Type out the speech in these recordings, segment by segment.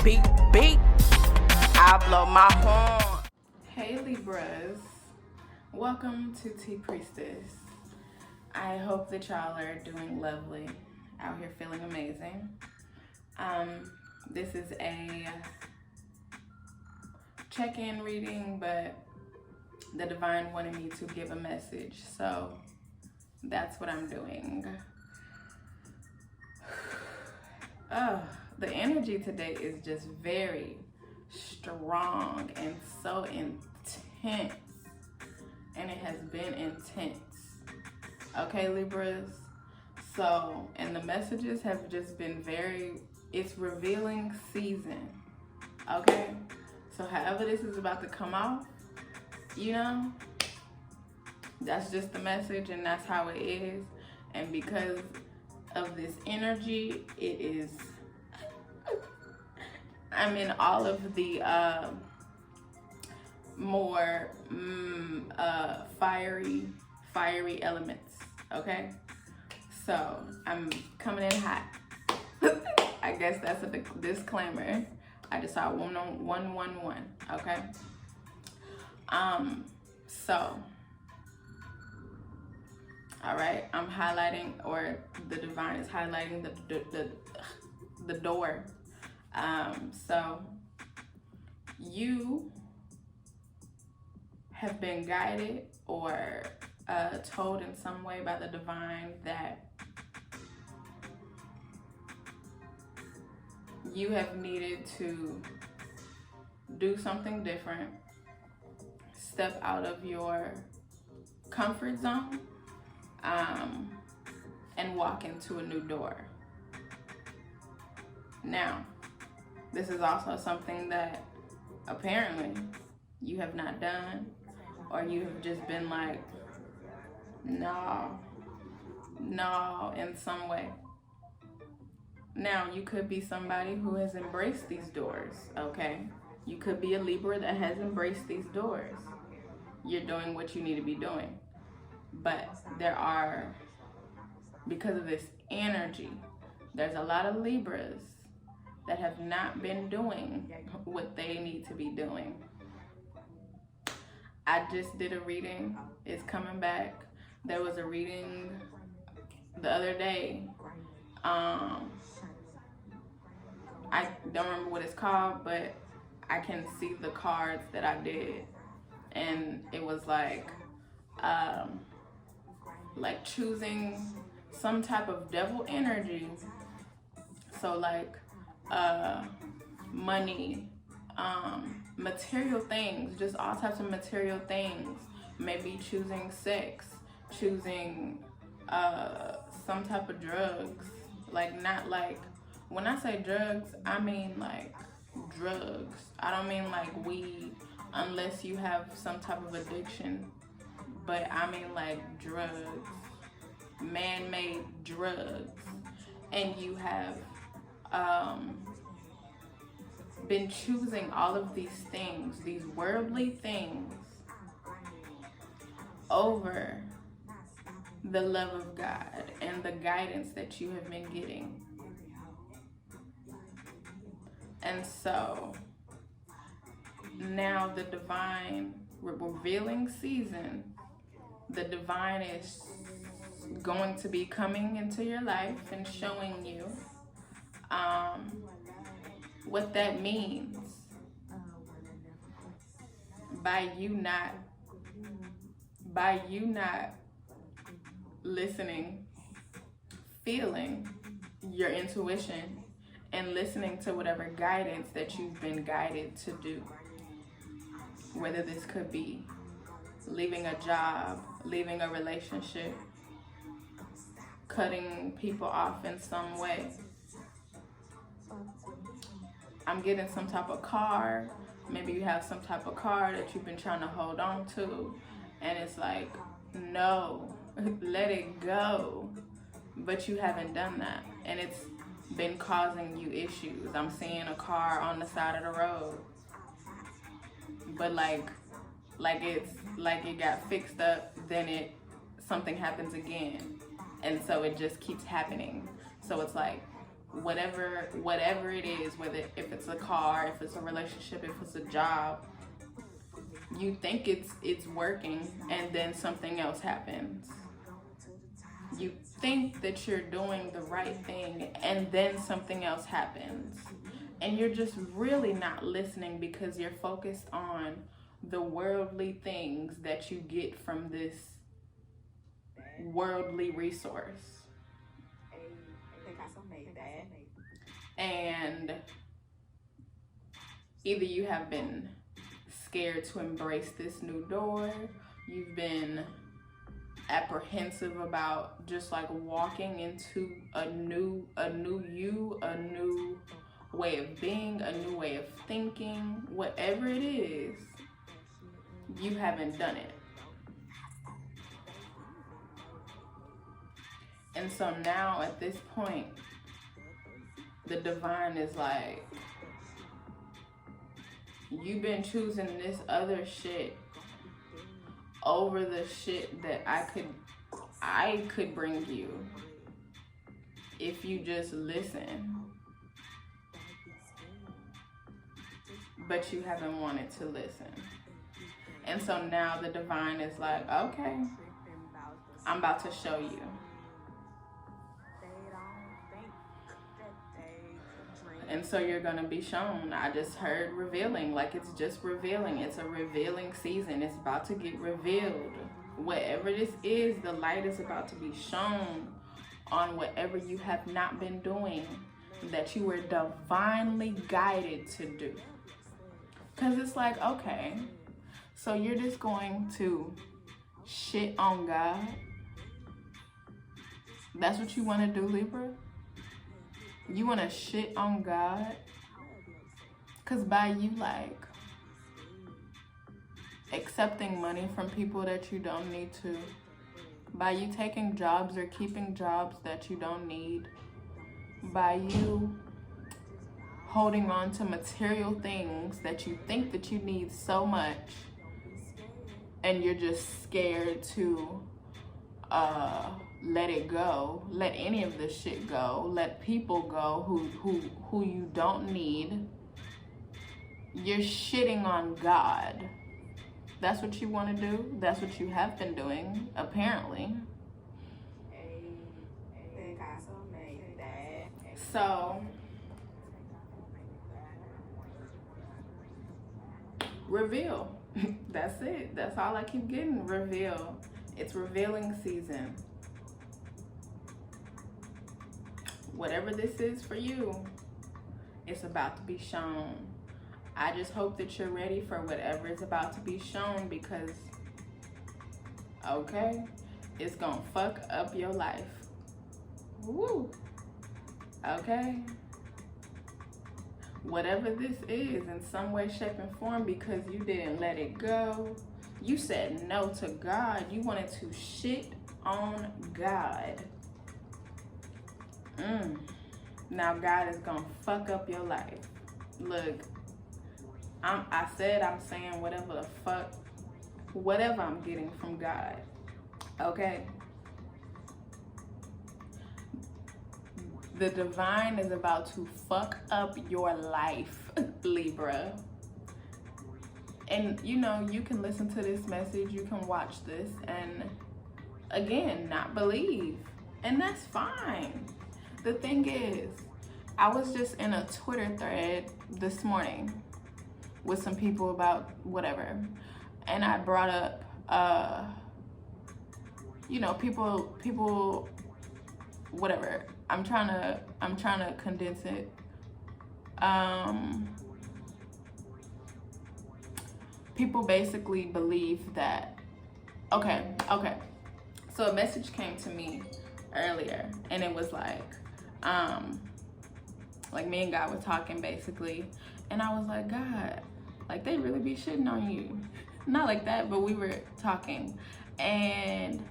beep, beep, beep. I blow my horn. Hey Libras, welcome to Tea Priestess. I hope that y'all are doing lovely, out here feeling amazing. This is a check-in reading, but the divine wanted me to give a message, so that's what I'm doing. The energy today is just very strong and so intense, and it has been intense. Okay, Libras? So, and the messages have just been it's revealing season. Okay? So however this is about to come off, you know, that's just the message and that's how it is. And because of this energy, it is, I'm in all of the more fiery elements, okay? So I'm coming in hot. I guess that's a disclaimer. I just saw 111, okay? So, all right, I'm highlighting, or the divine is highlighting the door. So you have been guided or told in some way by the divine that you have needed to do something different, step out of your comfort zone, and walk into a new door. Now, this is also something that apparently you have not done, or you have just been like, no, in some way. Now, you could be somebody who has embraced these doors, okay? You could be a Libra that has embraced these doors. You're doing what you need to be doing. But because of this energy, there's a lot of Libras that have not been doing what they need to be doing. I just did a reading. It's coming back. There was a reading the other day. I don't remember what it's called, but I can see the cards that I did. And it was like choosing some type of devil energy. So like money, material things, just all types of material things. Maybe choosing sex, choosing some type of drugs. Like, not like, when I say drugs, I mean like drugs. I don't mean like weed, unless you have some type of addiction. But I mean like drugs, man-made drugs. And you have been choosing all of these things, these worldly things, over the love of God and the guidance that you have been getting. And so now the divine revealing season, the divine is going to be coming into your life and showing you what that means by you not listening, feeling your intuition, and listening to whatever guidance that you've been guided to do. Whether this could be leaving a job, leaving a relationship, cutting people off in some way. I'm getting some type of car. Maybe you have some type of car that you've been trying to hold on to, and it's like, no, let it go. But you haven't done that, and it's been causing you issues. I'm seeing a car on the side of the road, but like it got fixed up, then something happens again, and so it just keeps happening. So it's like, whatever it is, if it's a car, if it's a relationship, if it's a job, you think it's working, and then something else happens. You think that you're doing the right thing, and then something else happens. And you're just really not listening because you're focused on the worldly things that you get from this worldly resource. And either you have been scared to embrace this new door, you've been apprehensive about just like walking into a new you, a new way of being, a new way of thinking, whatever it is, you haven't done it. And so now at this point, the divine is like, you've been choosing this other shit over the shit that I could bring you if you just listen. But you haven't wanted to listen. And so now the divine is like, okay, I'm about to show you. And so you're gonna be shown. I just heard revealing, like it's just revealing. It's a revealing season. It's about to get revealed. Whatever this is, the light is about to be shown on whatever you have not been doing that you were divinely guided to do. Because it's like, okay, so you're just going to shit on God? That's what you want to do, Libra? You want to shit on God? Because by you, like, accepting money from people that you don't need to, by you taking jobs or keeping jobs that you don't need, by you holding on to material things that you think that you need so much, and you're just scared to let it go, let any of this shit go, let people go who you don't need. You're shitting on God. That's what you want to do. That's what you have been doing, apparently. So reveal. That's it. That's all I keep getting. Reveal. It's revealing season. Whatever this is for you, it's about to be shown. I just hope that you're ready for whatever is about to be shown, because, okay, it's gonna fuck up your life. Woo. Okay? Whatever this is, in some way, shape, and form, because you didn't let it go. You said no to God. You wanted to shit on God. Now God is gonna fuck up your life. Look, I'm saying whatever the fuck, whatever I'm getting from God. Okay? The divine is about to fuck up your life, Libra. And you know, you can listen to this message, you can watch this, and again, not believe. And that's fine. The thing is, I was just in a Twitter thread this morning with some people about whatever, and I brought up, you know, people, whatever. I'm trying to condense it. People basically believe that, okay. So a message came to me earlier, and it was like me and God were talking basically, and I was like, God, like they really be shitting on you. Not like that, but we were talking, and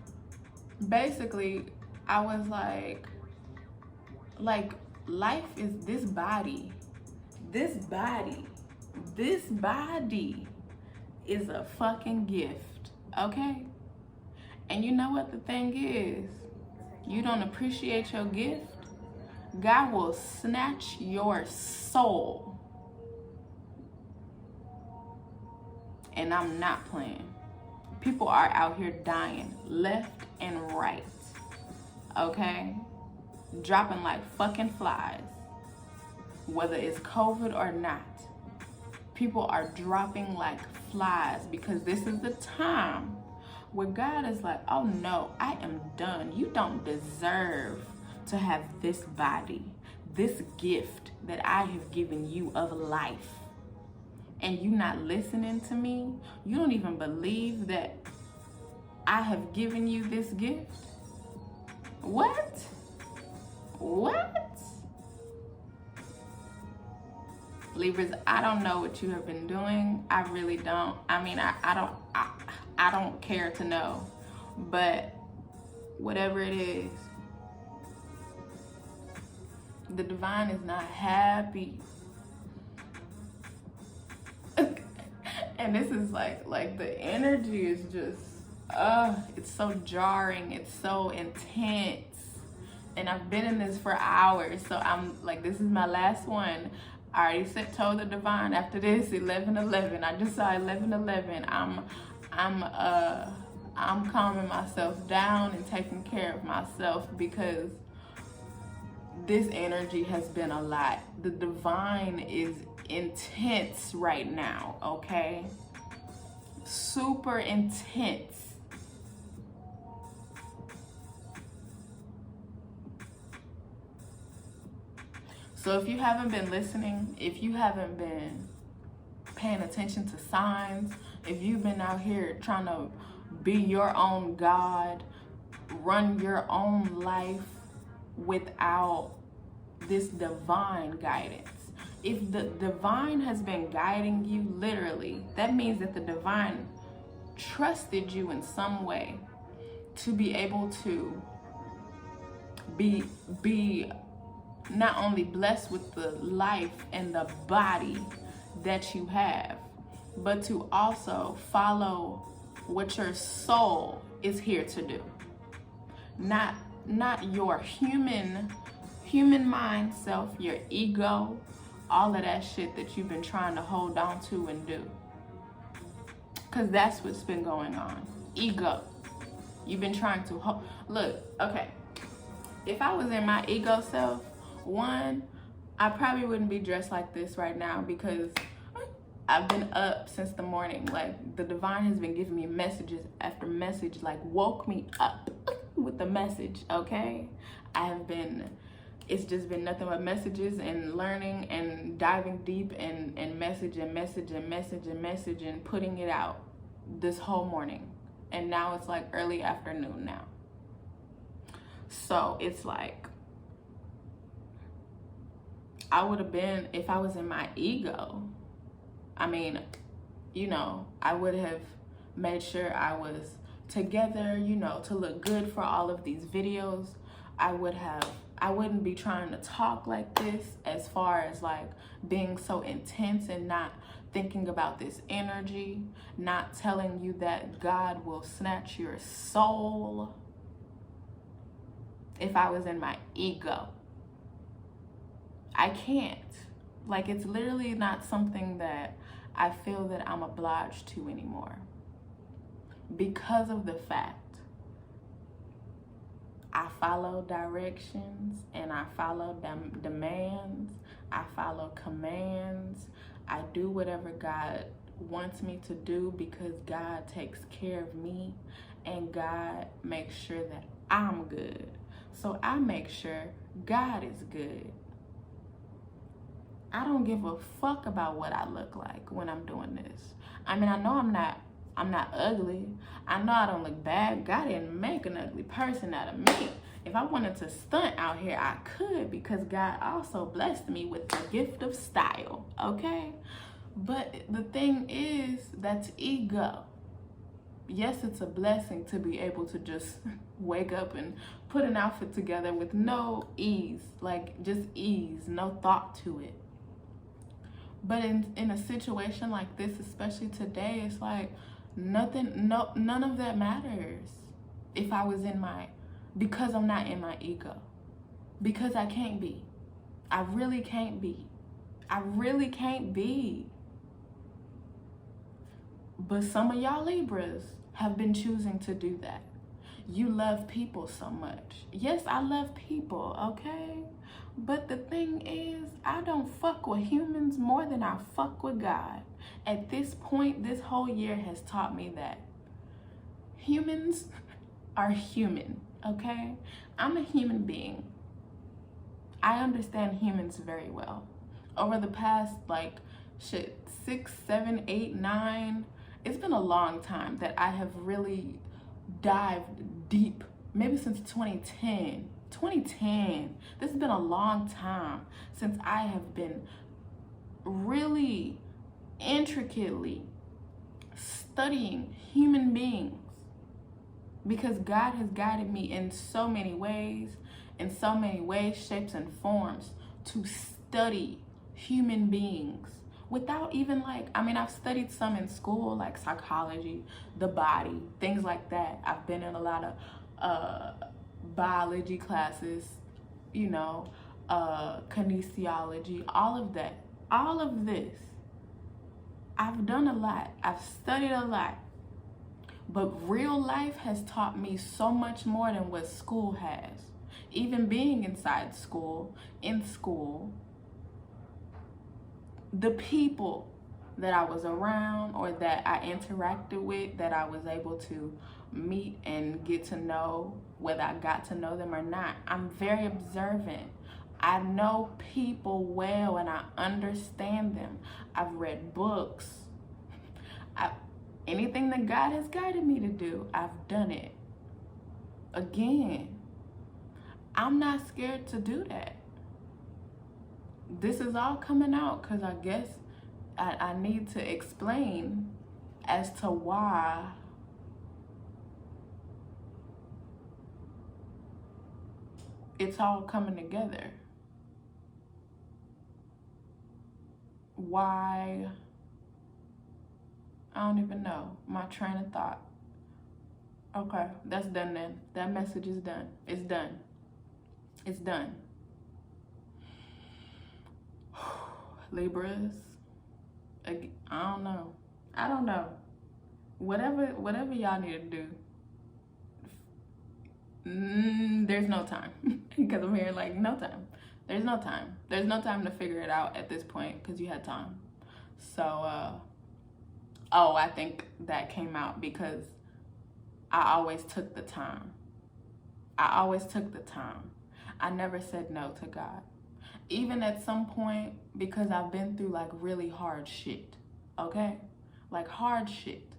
basically I was like life is this body is a fucking gift, okay? And you know what the thing is? You don't appreciate your gift. God will snatch your soul. And I'm not playing. People are out here dying left and right. Okay? Dropping like fucking flies. Whether it's COVID or not. People are dropping like flies because this is the time where God is like, oh no, I am done. You don't deserve to have this body, this gift that I have given you of life. And you not listening to me? You don't even believe that I have given you this gift? What? What? Libras, I don't know what you have been doing. I really don't. I mean, I don't care to know. But whatever it is, the divine is not happy. And this is like the energy is just, it's so jarring. It's so intense. And I've been in this for hours. So I'm like, this is my last one. I already told the divine after this 11:11. I just saw 11:11. I'm calming myself down and taking care of myself because this energy has been a lot. The divine is intense right now, okay? Super intense. So if you haven't been listening, if you haven't been paying attention to signs, if you've been out here trying to be your own God, run your own life without this divine guidance. If the divine has been guiding you literally, that means that the divine trusted you in some way to be able to be not only blessed with the life and the body that you have, but to also follow what your soul is here to do. Not your human mind self, your ego, all of that shit that you've been trying to hold on to and do. Because that's what's been going on. Ego. You've been trying to look, okay. If I was in my ego self, one, I probably wouldn't be dressed like this right now because I've been up since the morning. Like, the divine has been giving me messages after message, like woke me up with the message, okay? It's just been nothing but messages and learning and diving deep and message and putting it out this whole morning. And now it's like early afternoon now. So it's like, I would have been, if I was in my ego, I mean, you know, I would have made sure I was together, you know, to look good for all of these videos. I wouldn't be trying to talk like this as far as like being so intense and not thinking about this energy, not telling you that God will snatch your soul if I was in my ego. I can't. Like, it's literally not something that I feel that I'm obliged to anymore because of the fact I follow directions and I follow demands. I follow commands. I do whatever God wants me to do because God takes care of me and God makes sure that I'm good. So I make sure God is good. I don't give a fuck about what I look like when I'm doing this. I mean, I know I'm not ugly. I know I don't look bad. God didn't make an ugly person out of me. If I wanted to stunt out here, I could because God also blessed me with the gift of style, okay? But the thing is, that's ego. Yes, it's a blessing to be able to just wake up and put an outfit together with no ease, like just ease, no thought to it. But in a situation like this, especially today, it's like none of that matters if I was because I'm not in my ego. Because I can't be. I really can't be. I really can't be. But some of y'all Libras have been choosing to do that. You love people so much. Yes, I love people, okay? But the thing is, I don't fuck with humans more than I fuck with God. At this point, this whole year has taught me that humans are human, okay? I'm a human being. I understand humans very well. Over the past, 6, 7, 8, 9, it's been a long time that I have really dived deep, maybe since 2010. 2010. This has been a long time since I have been really intricately studying human beings, because God has guided me in so many ways, shapes, and forms to study human beings without even I've studied some in school, like psychology, the body, things like that. I've been in a lot of biology classes, kinesiology, all of that. All of this. I've done a lot. I've studied a lot. But real life has taught me so much more than what school has. Even being inside school, in school, the people that I was around or that I interacted with, that I was able to meet and get to know, whether I got to know them or not, I'm very observant. I know people well and I understand them. I've read books. Anything that God has guided me to do, I've done it. Again, I'm not scared to do that. This is all coming out because I guess I need to explain as to why it's all coming together. Why? I don't even know. My train of thought. Okay, that's done then. That message is done. It's done. It's done. Libras. I don't know. I don't know. Whatever y'all need to do. There's no time. Because I'm hearing no time. There's no time. There's no time to figure it out at this point because you had time. So, I think that came out because I always took the time. I always took the time. I never said no to God. Even at some point, because I've been through really hard shit, okay? Hard shit,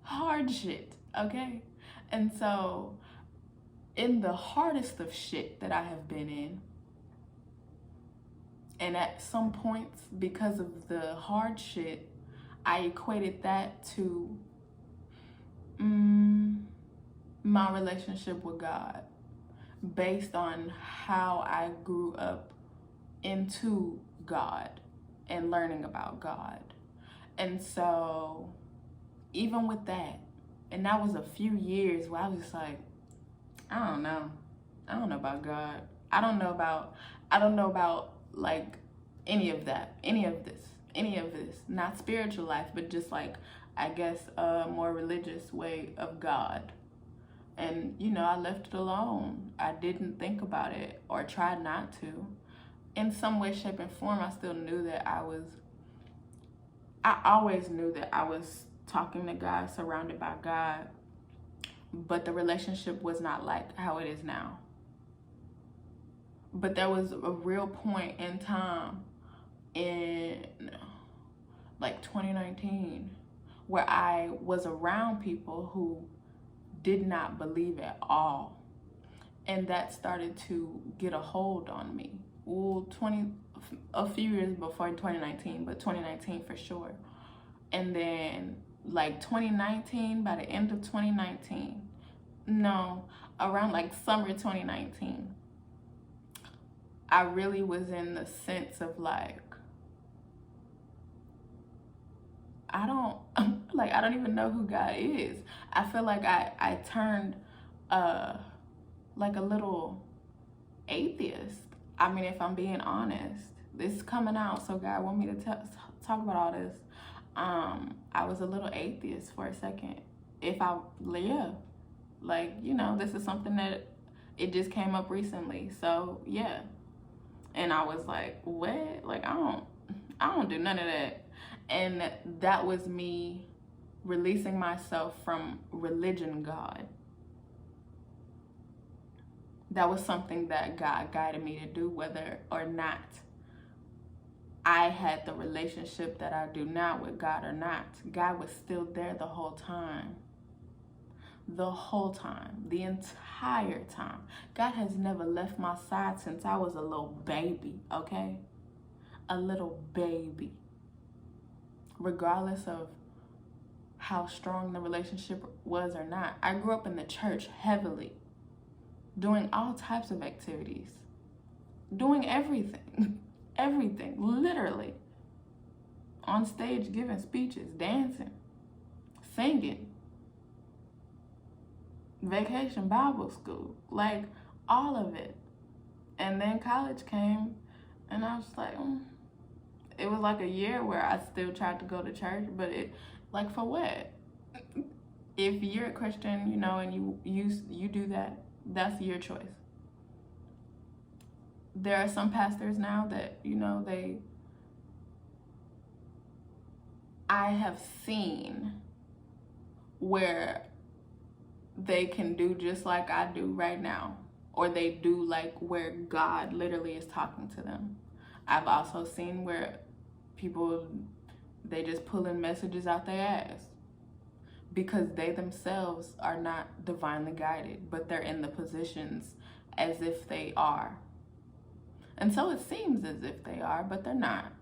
hard shit, okay? And so in the hardest of shit that I have been in, and at some points because of the hard shit, I equated that to my relationship with God, based on how I grew up into God and learning about God. And so even with that, and that was a few years where I was just I don't know about God. I don't know about any of that, any of this, not spiritual life, but just I guess a more religious way of God. And, I left it alone. I didn't think about it or tried not to. In some way, shape, and form, I still knew that I always knew that I was talking to God, surrounded by God, but the relationship was not like how it is now. But there was a real point in time in 2019 where I was around people who did not believe at all, and that started to get a hold on me. A few years before 2019, but 2019 for sure. And then 2019, by the end of 2019, no, around summer 2019, I really was in the sense of I don't even know who God is. I feel like I turned like a little atheist. I mean, if I'm being honest, this is coming out, so God want me to talk about all this. I was a little atheist for a second. Yeah, like, you know, this is something that it just came up recently. So yeah, and I was like, what? Like, I don't do none of that. And that was me releasing myself from religion, God. That was something that God guided me to do, whether or not I had the relationship that I do now with God or not. God was still there the whole time. The whole time. The entire time. God has never left my side since I was a little baby, okay? A little baby. Regardless of how strong the relationship was or not. I grew up in the church heavily, doing all types of activities, doing everything, everything, literally. On stage, giving speeches, dancing, singing, vacation Bible school, like all of it. And then college came, and I was like, it was like a year where I still tried to go to church, but it, like, for what? If you're a Christian, you know, and you do that, that's your choice. There are some pastors now that, you know, I have seen where they can do just like I do right now, or they do like where God literally is talking to them. I've also seen where people, they just pulling messages out their ass because they themselves are not divinely guided, but they're in the positions as if they are. And so it seems as if they are, but they're not.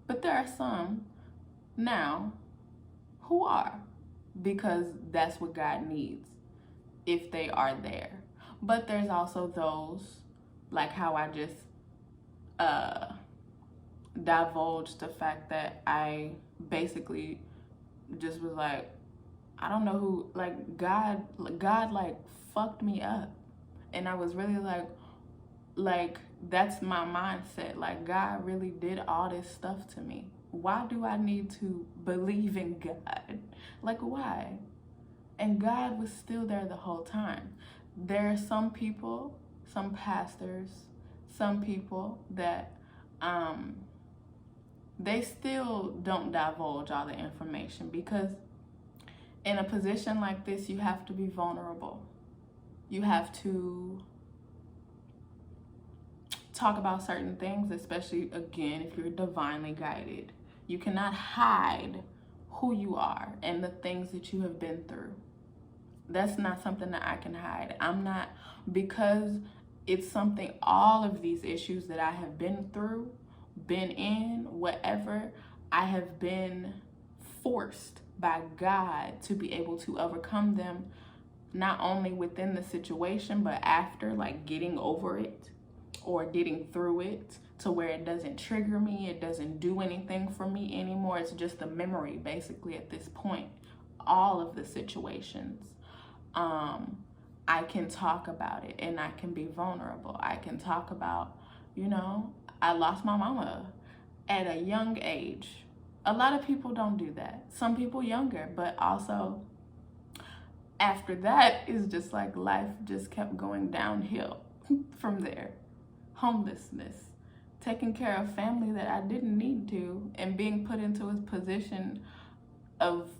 But there are some now who are, because that's what God needs if they are there. But there's also those, like how I just divulged the fact that I basically just was like, I don't know who, like, God like fucked me up. And I was really like that's my mindset. Like, God really did all this stuff to me. Why do I need to believe in God? Like, why? And God was still there the whole time. There are some people, some pastors, some people that they still don't divulge all the information, because in a position like this, you have to be vulnerable. You have to talk about certain things, especially, again, if you're divinely guided. You cannot hide who you are and the things that you have been through. That's not something that I can hide. I'm not, because it's something, all of these issues that I have been through, been in, whatever, I have been forced by God to be able to overcome them, not only within the situation, but after, like getting over it or getting through it to where it doesn't trigger me, it doesn't do anything for me anymore. It's just a memory, basically, at this point. All of the situations, I can talk about it and I can be vulnerable. I can talk about, you know, I lost my mama at a young age. A lot of people don't do that. Some people younger, but also after that, it's just like life just kept going downhill from there. Homelessness, taking care of family that I didn't need to, and being put into a position of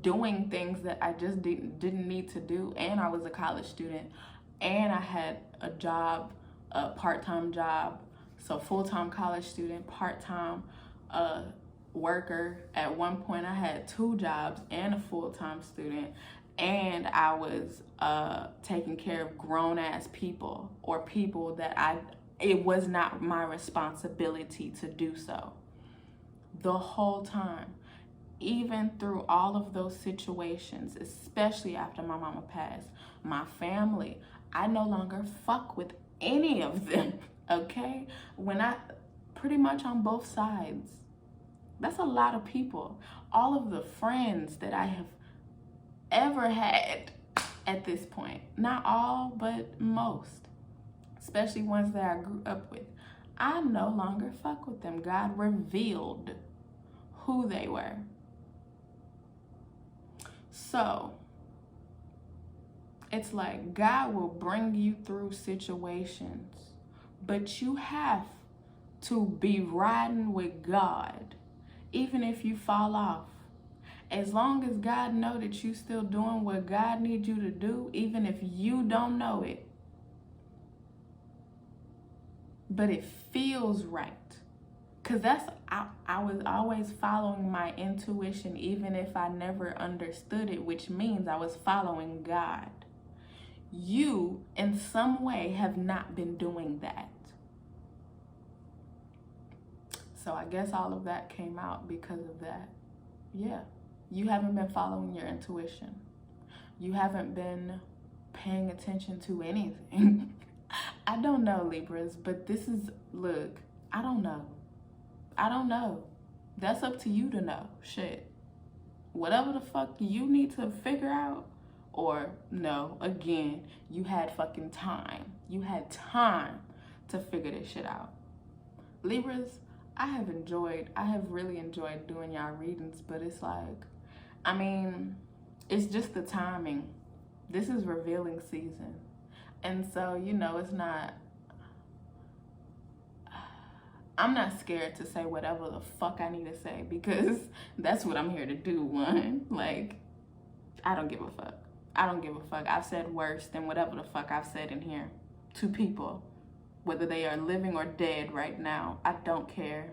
doing things that I just didn't need to do. And I was a college student, and I had a job, a part-time job. So full-time college student, part-time worker. At one point I had 2 jobs and a full-time student, and I was taking care of grown-ass people, or people that it was not my responsibility to do so. The whole time. Even through all of those situations, especially after my mama passed, my family, I no longer fuck with any of them, okay? When I, pretty much on both sides. That's a lot of people. All of the friends that I have ever had at this point. Not all, but most. especially ones that I grew up with. I no longer fuck with them. God revealed who they were. So it's like God will bring you through situations, but you have to be riding with God, even if you fall off. As long as God know that you still doing what God needs you to do, even if you don't know it, but it feels right. Because I was always following my intuition, even if I never understood it, which means I was following God. You, in some way, have not been doing that. So I guess all of that came out because of that. Yeah, you haven't been following your intuition. You haven't been paying attention to anything. I don't know, Libras, but this is, look, I don't know. That's up to you to know. Shit. Whatever the fuck you need to figure out, or no, again, you had fucking time. You had time to figure this shit out. Libras, I have really enjoyed doing y'all readings, but it's like, I mean, it's just the timing. This is revealing season. And so, you know, I'm not scared to say whatever the fuck I need to say, because that's what I'm here to do, one. Like, I don't give a fuck. I've said worse than whatever the fuck I've said in here to people, whether they are living or dead right now. I don't care.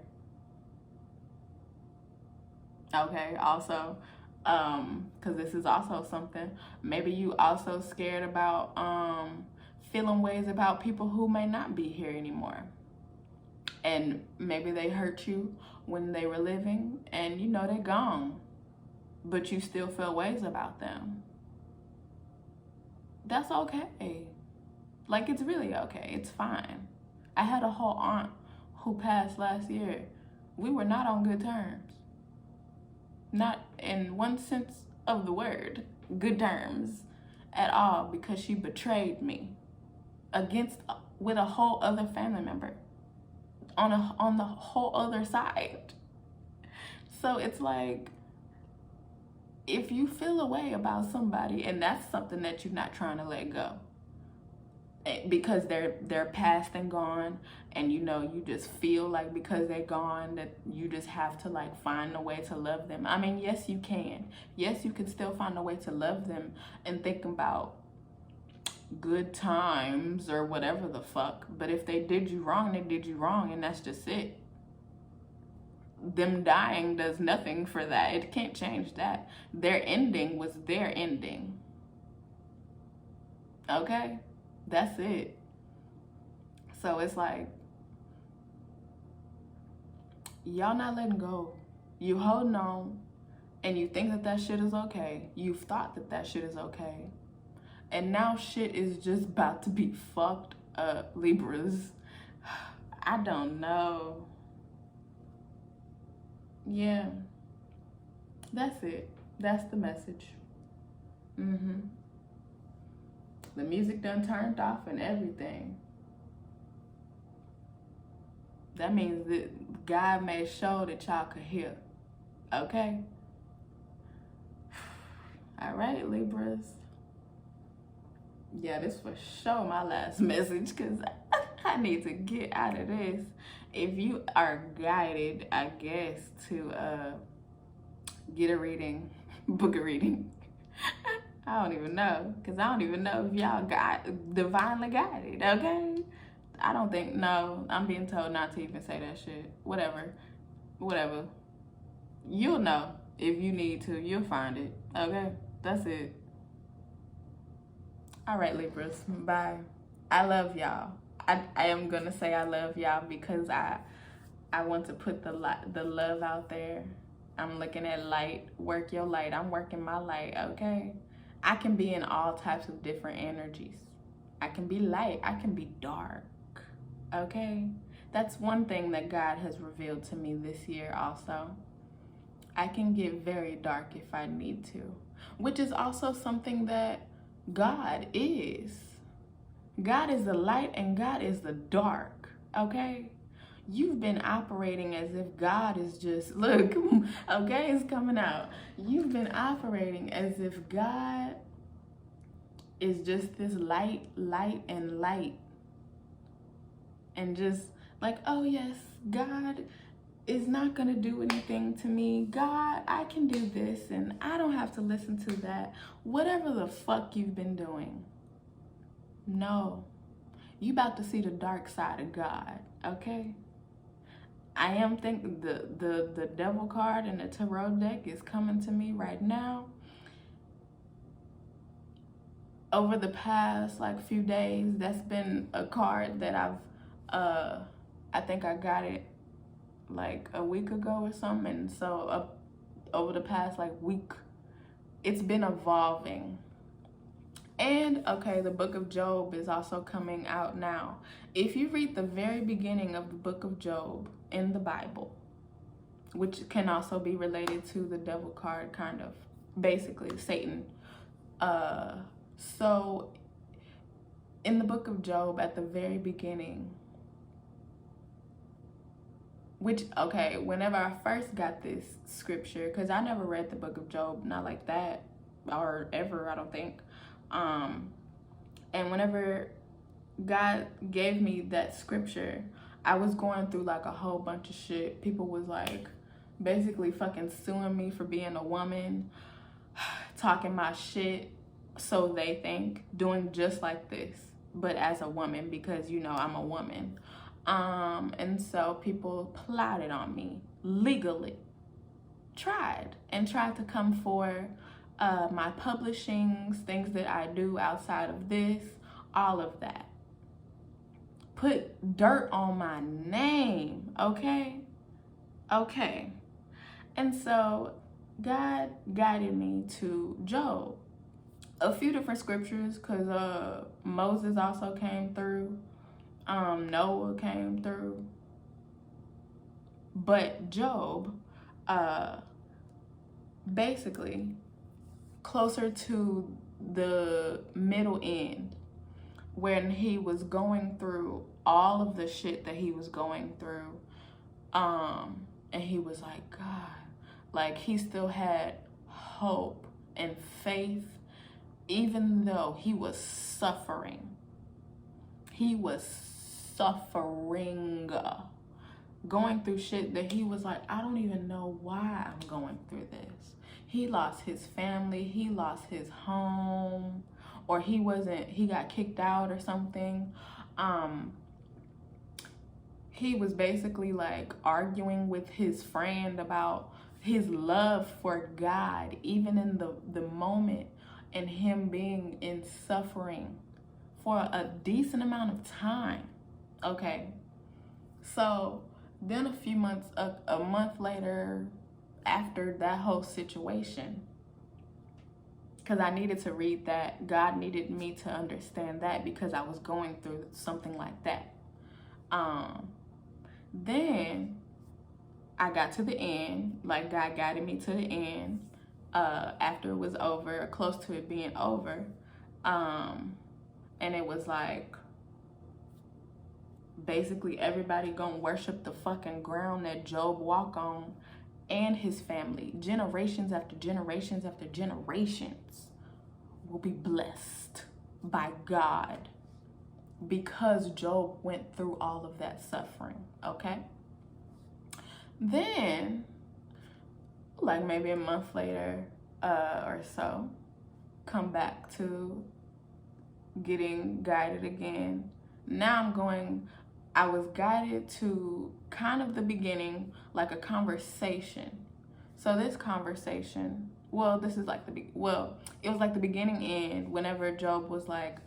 Okay, also, because this is also something, maybe you also scared about feeling ways about people who may not be here anymore. And maybe they hurt you when they were living, and you know they're gone, but you still feel ways about them. That's okay. Like, it's really okay. It's fine. I had a whole aunt who passed last year. We were not on good terms. Not in one sense of the word, good terms at all, because she betrayed me with a whole other family member on the whole other side. So it's like, if you feel a way about somebody and that's something that you're not trying to let go, because they're past and gone, and you know, you just feel like because they're gone that you just have to like find a way to love them. I mean, yes, you can. Yes, you can still find a way to love them and think about good times or whatever the fuck. But if they did you wrong, they did you wrong, and that's just it. Them dying does nothing for that. It can't change that. Their ending was their ending. Okay? That's it. So it's like, y'all not letting go. You holding on, and you think that shit is okay. You've thought that shit is okay. And now shit is just about to be fucked up, Libras. I don't know. Yeah. That's it. That's the message. The music done turned off and everything. That means that God made sure that y'all could hear. Okay? All right, Libras. Yeah, this for sure my last message, because I need to get out of this. If you are guided, I guess, to get a reading, book a reading. I don't even know, because I don't even know if y'all got divinely guided, okay? I don't think, no, I'm being told not to even say that shit. Whatever. You'll know if you need to. You'll find it, okay? That's it. All right, Libras, bye. I love y'all. I am going to say I love y'all because I want to put the love out there. I'm looking at light. Work your light. I'm working my light, okay? I can be in all types of different energies. I can be light. I can be dark, okay? That's one thing that God has revealed to me this year also. I can get very dark if I need to, which is also something that God is. God is the light and God is the dark, okay? You've been operating as if God is just, look, okay, it's coming out. You've been operating as if God is just this light, and light. And just like, oh yes, God is not gonna do anything to me. God, I can do this and I don't have to listen to that. Whatever the fuck you've been doing. No. You about to see the dark side of God, okay? I am thinking the devil card in the tarot deck is coming to me right now. Over the past like few days, that's been a card that I think I got it like a week ago or something. And so over the past like week, it's been evolving. And okay, the book of Job is also coming out now. If you read the very beginning of the book of Job in the Bible, which can also be related to the devil card, kind of, basically Satan. So in the book of Job, at the very beginning, which, okay, whenever I first got this scripture, because I never read the book of Job, not like that, or ever, I don't think. And whenever God gave me that scripture, I was going through like a whole bunch of shit. People was like basically fucking suing me for being a woman, talking my shit, so they think, doing just like this, but as a woman, because you know I'm a woman. And so people plotted on me legally, tried to come for my publishings, things that I do outside of this, all of that. Put dirt on my name, okay? Okay. And so God guided me to Job. A few different scriptures, because Moses also came through. Noah came through. But Job, basically, closer to the middle end, when he was going through all of the shit that he was going through, and he was like, God, like he still had hope and faith, even though he was suffering. He was suffering, going through shit that he was like, I don't even know why I'm going through this. He lost his family, he lost his home, or he got kicked out or something. He was basically like arguing with his friend about his love for God, even in the moment, and him being in suffering for a decent amount of time. Okay, so then a month later, after that whole situation, because I needed to read that, God needed me to understand that, because I was going through something like that. Then I got to the end, like God guided me to the end, after it was over, close to it being over, and it was like, basically everybody gonna worship the fucking ground that Job walked on, and his family, generations after generations after generations, will be blessed by God, because Job went through all of that suffering, okay? Then, like maybe a month later or so, come back to getting guided again. Now I was guided to kind of the beginning, like a conversation. So this conversation, well, this is like it was like the beginning end, whenever Job was like,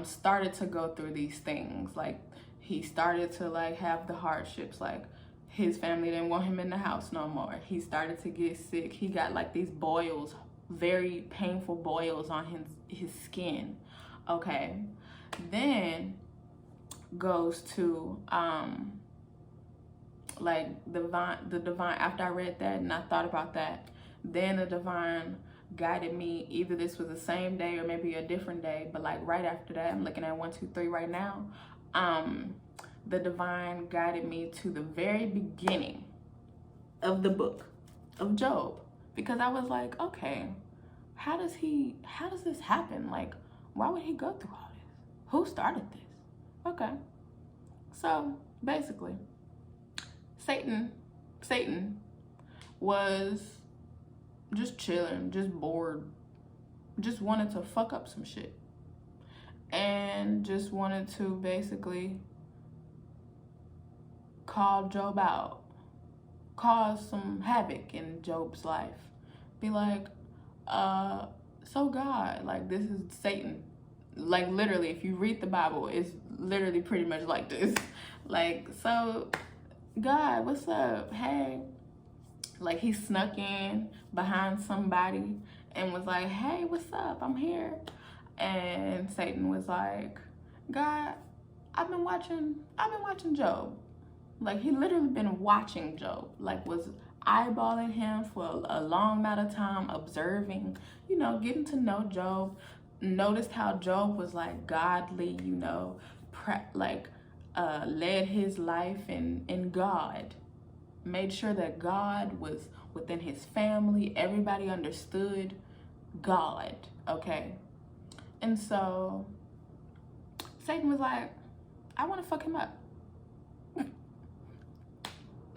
started to go through these things. Like he started to like have the hardships, like his family didn't want him in the house no more. He started to get sick. He got like these boils, very painful boils on his skin. Okay. Then goes to like the divine, after I read that and I thought about that, then the divine guided me. Either this was the same day or maybe a different day, but like right after that, I'm looking at 1, 2, 3 right now. The divine guided me to the very beginning of the book of Job, because I was like, okay, how does this happen? Like, why would he go through all this? Who started this? Okay. So basically, Satan was just chilling, just bored, just wanted to fuck up some shit, and just wanted to basically call Job out, cause some havoc in Job's life. Be like, so God, like, this is Satan. Like, literally, if you read the Bible, it's literally pretty much like this. Like, so God, what's up? Hey. Like, he snuck in behind somebody and was like, hey, what's up? I'm here. And Satan was like, God, I've been watching Job. Like, he literally been watching Job. Like, was eyeballing him for a long amount of time, observing, you know, getting to know Job. Noticed how Job was like godly, you know, led his life in God. Made sure that God was within his family. Everybody understood God, okay? And so Satan was like, I want to fuck him up.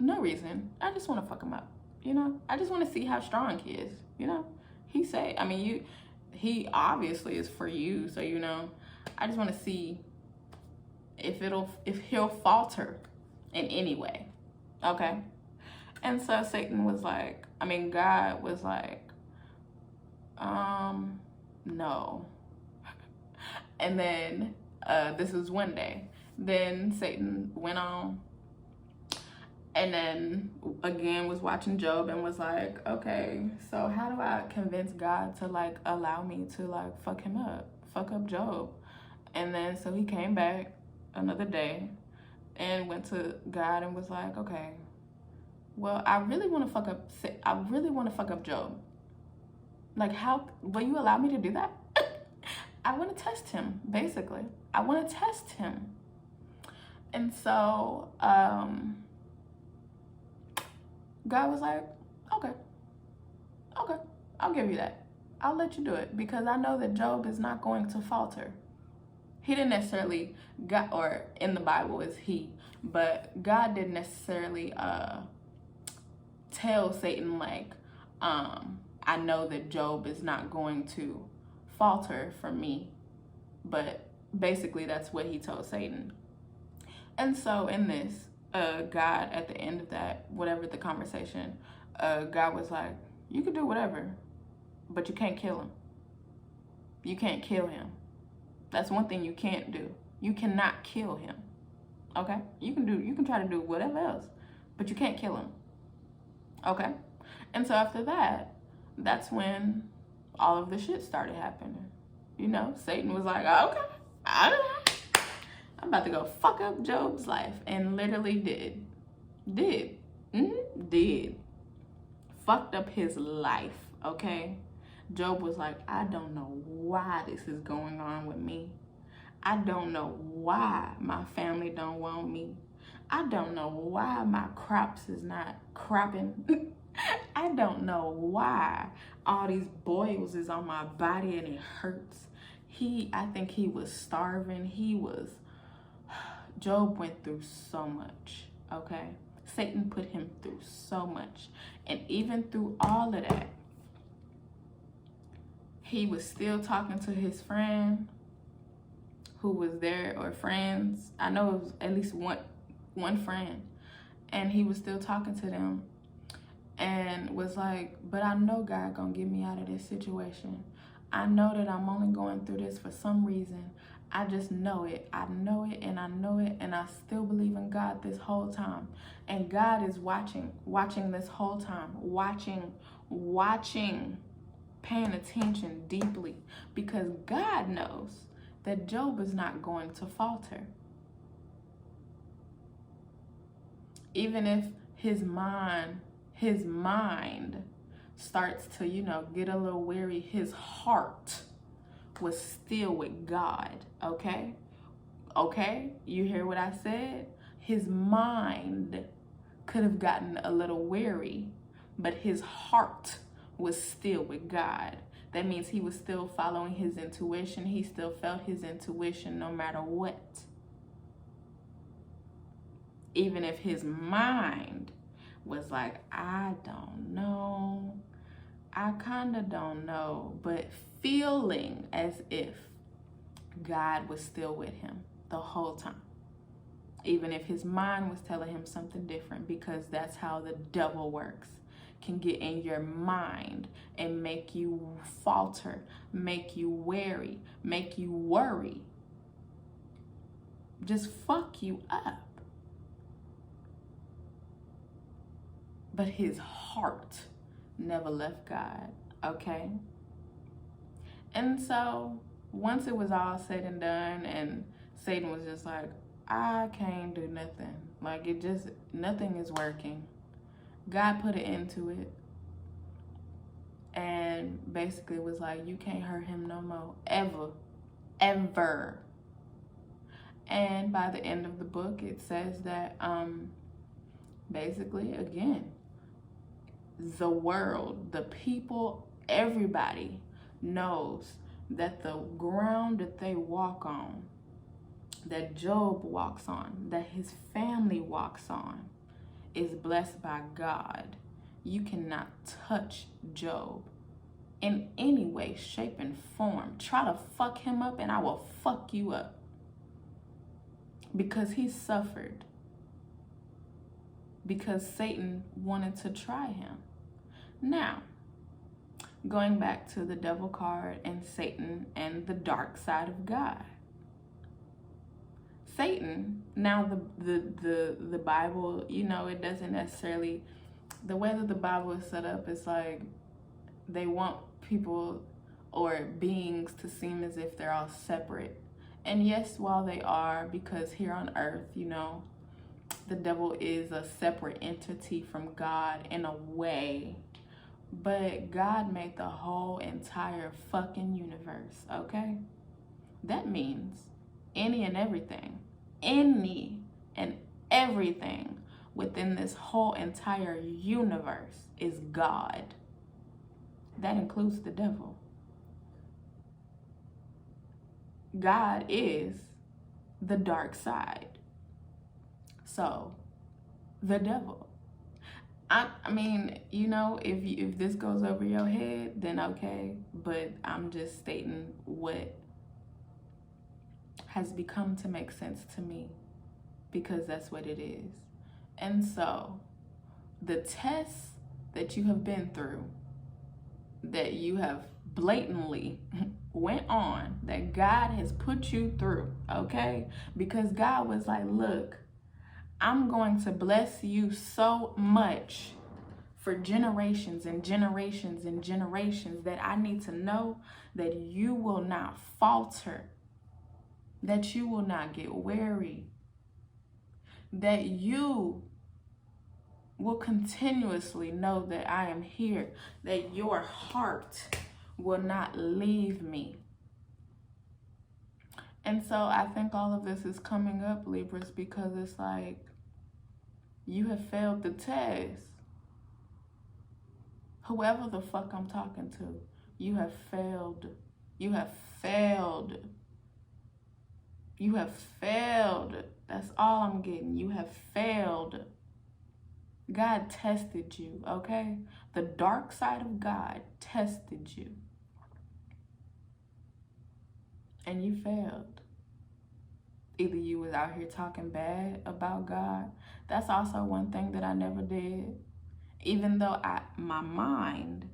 No reason. I just want to fuck him up, you know? I just want to see how strong he is, you know? He obviously is for you, so, you know, I just want to see if he'll falter in any way, okay? And so Satan was like, God was like, no. And then this was one day. Then Satan went on and then again was watching Job and was like, okay, so how do I convince God to like allow me to like fuck up Job? And then so he came back another day and went to God and was like, okay, well, I really want to fuck up Job. Like, how will you allow me to do that? I want to test him, basically. I want to test him. And so God was like, okay, I'll give you that. I'll let you do it, because I know that Job is not going to falter. He didn't necessarily, or in the Bible is he, but God didn't necessarily tell Satan like, I know that Job is not going to falter for me, but basically that's what he told Satan. And so in this, God, at the end of that, whatever the conversation, God was like, you can do whatever, but you can't kill him. You can't kill him. That's one thing you can't do. You cannot kill him. Okay? You can try to do whatever else, but you can't kill him. Okay? And so after that, that's when all of the shit started happening. You know, Satan was like, okay, I'm about to go fuck up Job's life. And literally did. Did. Fucked up his life, okay? Job was like, I don't know why this is going on with me. I don't know why my family don't want me. I don't know why my crops is not cropping. I don't know why all these boils is on my body and it hurts. I think he was starving. Job went through so much, okay? Satan put him through so much. And even through all of that, he was still talking to his friend who was there, or friends. I know it was at least one friend. And he was still talking to them and was like, but I know God gonna get me out of this situation. I know that I'm only going through this for some reason. I just know it. I know it and I know it, and I still believe in God this whole time. And God is watching this whole time, watching, paying attention deeply, because God knows that Job is not going to falter. Even if his mind starts to, get a little weary, his heart was still with God, okay? Okay? You hear what I said? His mind could have gotten a little weary, but his heart was still with God. That means he was still following his intuition. He still felt his intuition no matter what. Even if his mind was like, I don't know, I kind of don't know, but feeling as if God was still with him the whole time. Even if his mind was telling him something different, because that's how the devil works. Can get in your mind and make you falter, make you wary, make you worry. Just fuck you up. But his heart never left God, okay? And so once it was all said and done, and Satan was just like, I can't do nothing. Like, nothing is working. God put an end to it. And basically was like, you can't hurt him no more. Ever. And by the end of the book, it says that, basically, again, the world, the people, everybody knows that the ground that they walk on, that Job walks on, that his family walks on, is blessed by God. You cannot touch Job in any way, shape, and form. Try to fuck him up and I will fuck you up. Because he suffered. Because Satan wanted to try him. Now, going back to the devil card and Satan and the dark side of God. Satan, now the Bible, it doesn't necessarily, the way that the Bible is set up is like they want people or beings to seem as if they're all separate. And yes, while they are, because here on earth, the devil is a separate entity from God in a way. But God made the whole entire fucking universe, okay? That means any and everything within this whole entire universe is God. That includes the devil. God is the dark side. So, the devil. I mean, if this goes over your head, then okay. But I'm just stating what has become to make sense to me, because that's what it is. And so, the tests that you have been through, that you have blatantly went on, that God has put you through, okay? Because God was like, look, I'm going to bless you so much for generations and generations and generations that I need to know that you will not falter, that you will not get weary, that you will continuously know that I am here, that your heart will not leave me. And so I think all of this is coming up, Libras, because it's like, you have failed the test. Whoever the fuck I'm talking to, you have failed. You have failed. You have failed. That's all I'm getting. You have failed. God tested you, okay? The dark side of God tested you. And you failed. Either you was out here talking bad about God. That's also one thing that I never did. Even though my mind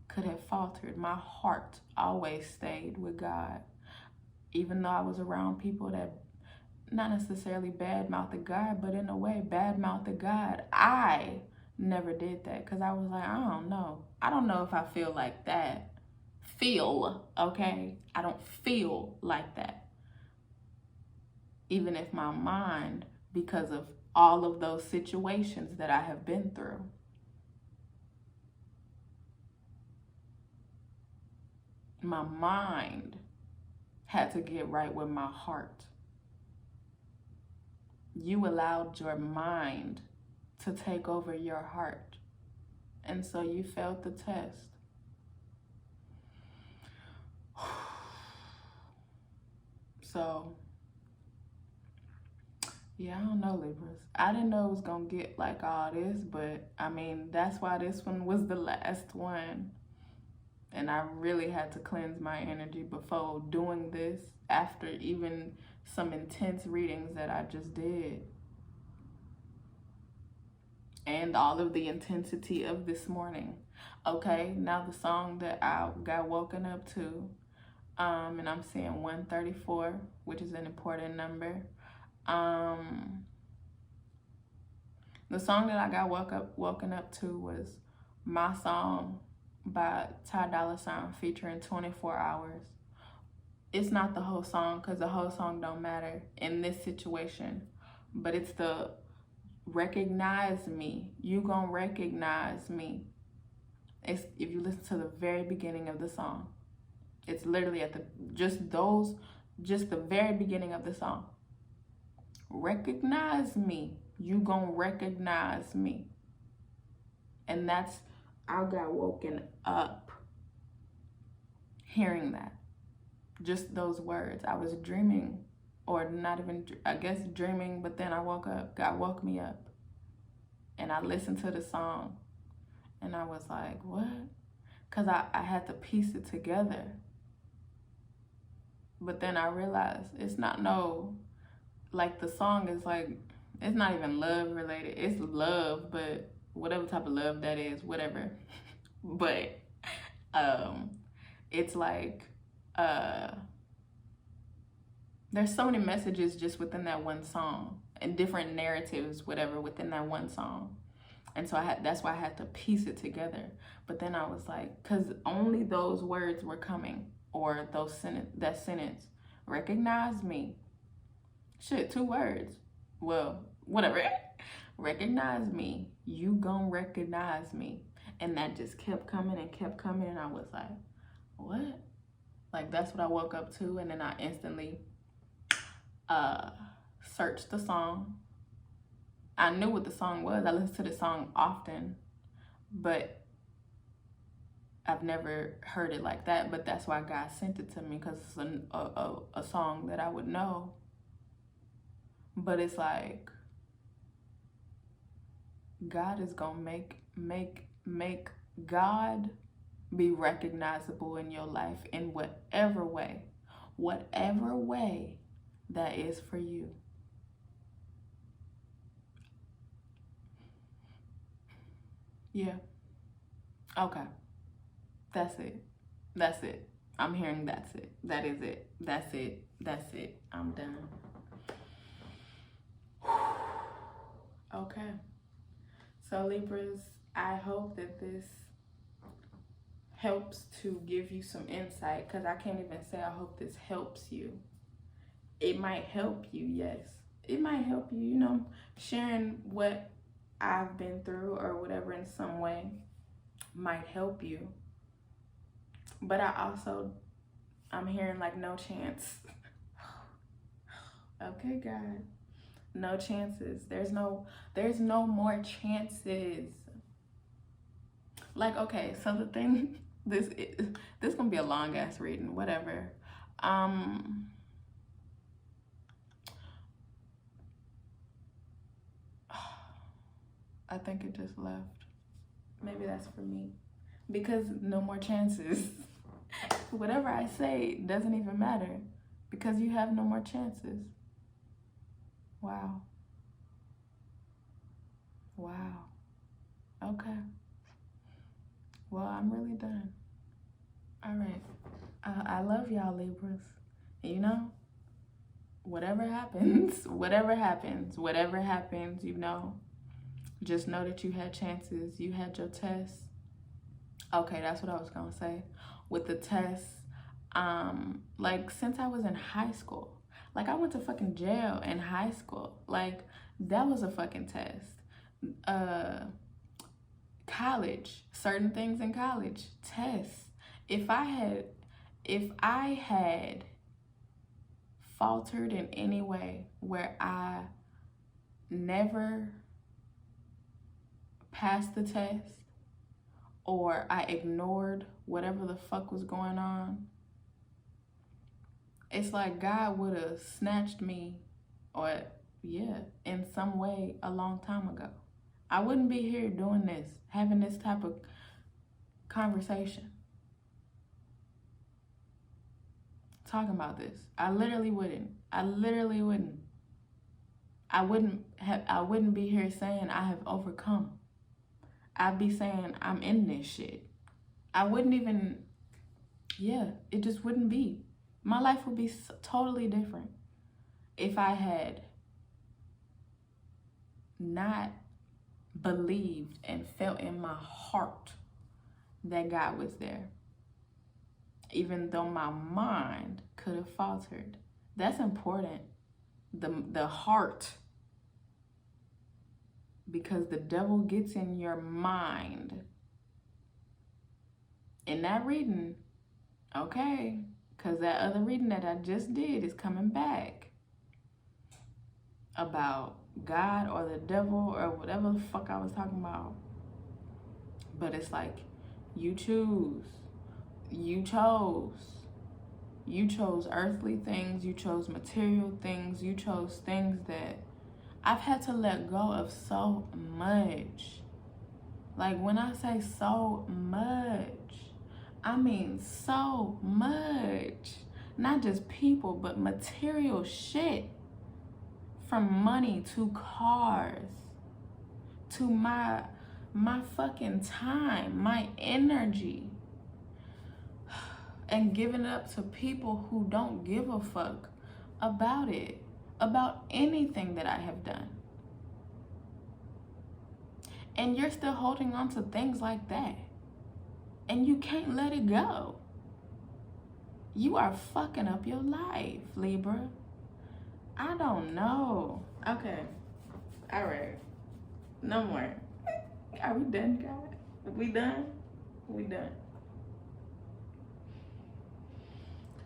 could have faltered, my heart always stayed with God. Even though I was around people that not necessarily bad-mouthed God, but in a way bad-mouthed God, I never did that, because I was like, I don't know. I don't know if I feel like that. Okay? I don't feel like that. Even if my mind, because of all of those situations that I have been through. my mind had to get right with my heart. You allowed your mind to take over your heart. And so you failed the test. So, yeah, I don't know, Libras. I didn't know it was going to get like all this, but I mean, that's why this one was the last one. And I really had to cleanse my energy before doing this, after even some intense readings that I just did. And all of the intensity of this morning. Okay, now the song that I got woken up to, and I'm seeing 134, which is an important number. The song that I got woken up to was My Song by Ty Dolla $ign featuring 24 Hours. It's not the whole song, because the whole song don't matter in this situation, but it's the recognize me. You gonna recognize me. It's, if you listen to the very beginning of the song, it's literally at the just the very beginning of the song. Recognize me. You gonna recognize me. And that's, I got woken up hearing that. Just those words. I was dreaming, or not even, I guess dreaming, but then I woke up. God woke me up. And I listened to the song. And I was like, what? Because I had to piece it together. But then I realized it's not like the song is like, it's not even love related. It's love, but whatever type of love that is, whatever. But it's like, there's so many messages just within that one song, and different narratives, whatever, within that one song. And so that's why I had to piece it together. But then I was like, because only those words were coming, or that sentence, recognize me. Shit, 2 words. Well, whatever. Recognize me. You gonna recognize me. And that just kept coming and kept coming. And I was like, what? Like, that's what I woke up to. And then I instantly searched the song. I knew what the song was. I listened to the song often, but I've never heard it like that. But that's why God sent it to me, because it's a song that I would know. But it's like, God is gonna make God be recognizable in your life in whatever way that is for you. Yeah. Okay. That's it. I'm hearing that's it. That is it. That's it. I'm done. Okay. So Libras, I hope that this helps to give you some insight, because I can't even say I hope this helps you. It might help you, yes. It might help you, sharing what I've been through or whatever in some way might help you. But I'm hearing like no chance. Okay, God. No chances. There's no more chances. Like, okay, so the thing, this gonna be a long ass reading, whatever. I think it just left. Maybe that's for me. Because no more chances. Whatever I say doesn't even matter, because you have no more chances. Wow. Okay. Well, I'm really done. All right. I love y'all, Libras. Whatever happens, just know that you had chances. You had your tests. Okay, that's what I was gonna say. With the tests, like, since I was in high school, like, I went to fucking jail in high school. Like, that was a fucking test. College, certain things in college, tests. If I if I had faltered in any way where I never passed the test or I ignored whatever the fuck was going on, it's like God would have snatched me, or in some way a long time ago. I wouldn't be here doing this, having this type of conversation, talking about this. I literally wouldn't. I wouldn't be here saying I have overcome. I'd be saying I'm in this shit. I wouldn't even, it just wouldn't be. My life would be totally different if I had not believed and felt in my heart that God was there, even though my mind could have faltered. That's important, the heart, because the devil gets in your mind. In that reading, okay, because that other reading that I just did is coming back about God or the devil or whatever the fuck I was talking about. But it's like, you chose earthly things, you chose material things, you chose things that I've had to let go of so much. Like, when I say so much, I mean so much. Not just people, but material shit. From money to cars to my fucking time, my energy, and giving it up to people who don't give a fuck about it, about anything that I have done. And you're still holding on to things like that, and you can't let it go. You are fucking up your life, Libra. I don't know. Okay. All right. No more. Are we done, guys? We done? We done.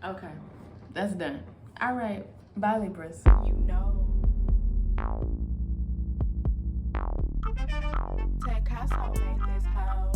Okay. That's done. All right. Bye, Libras. You know. Tech Castle made this hoe.